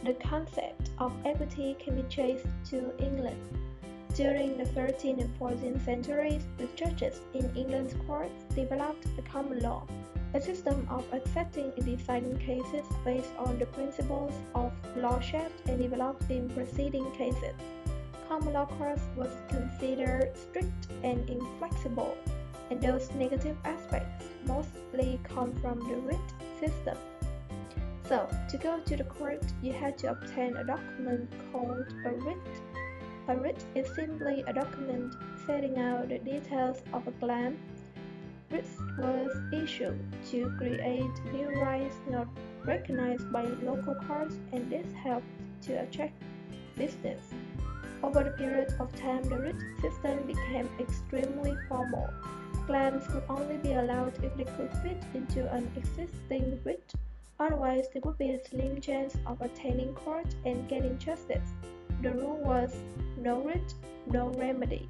The concept of equity can be traced to England. During the 13th and 14th centuries, the judges in England's courts developed the common law, a system of accepting and deciding cases based on the principles of law shaped and developed in preceding cases. Common law courts was considered strict and inflexible, and those negative aspects mostly come from the writ system. So, to go to the court, you had to obtain a document called a writ. A writ is simply a document setting out the details of a claim. Writs was issued to create new rights not recognized by local courts, and this helped to attract business. Over the period of time, the writ system became extremely formal. Claims could only be allowed if they could fit into an existing writ. Otherwise, there would be a slim chance of attaining court and getting justice. The rule was no writ, no remedy.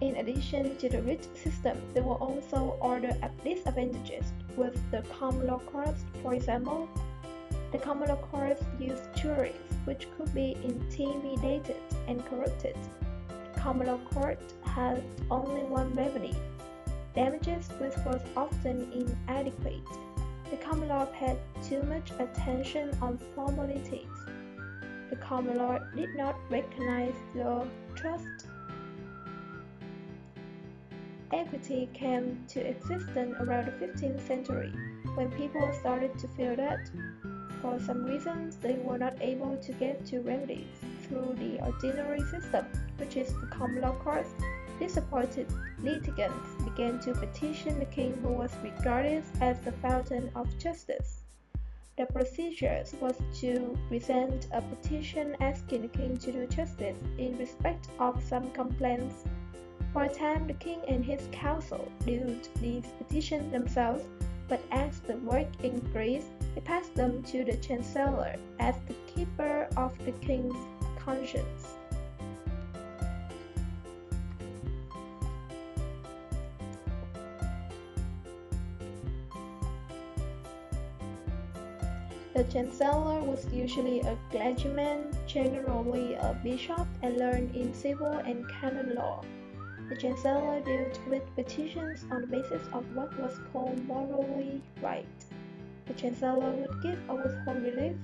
In addition to the writ system, there were also other disadvantages with the common law courts. For example, the common law courts used juries, which could be intimidated and corrupted. The common law court had only one remedy, damages, which was often inadequate. The common law paid too much attention on formalities. The common law did not recognize the trust. Equity came to existence around the 15th century, when people started to feel that, for some reasons, they were not able to get to remedies through the ordinary system, which is the common law courts. Disappointed litigants began to petition the king, who was regarded as the fountain of justice. The procedure was to present a petition asking the king to do justice in respect of some complaints. For a time, the king and his council did these petitions themselves, but as the work increased, he passed them to the chancellor as the keeper of the king's conscience. The chancellor was usually a clergyman, generally a bishop, and learned in civil and canon law. The chancellor dealt with petitions on the basis of what was called morally right. The chancellor would give or withhold relief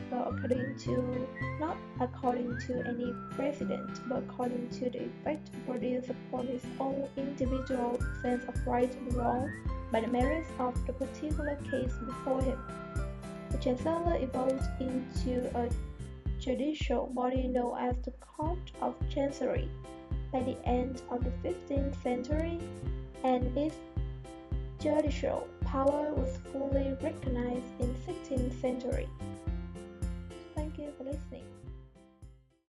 not according to any precedent, but according to the effect produced upon his own individual sense of right and wrong by the merits of the particular case before him. The chancellor evolved into a judicial body known as the Court of Chancery by the end of the 15th century, and its judicial power was fully recognized in the 16th century. Thank you for listening.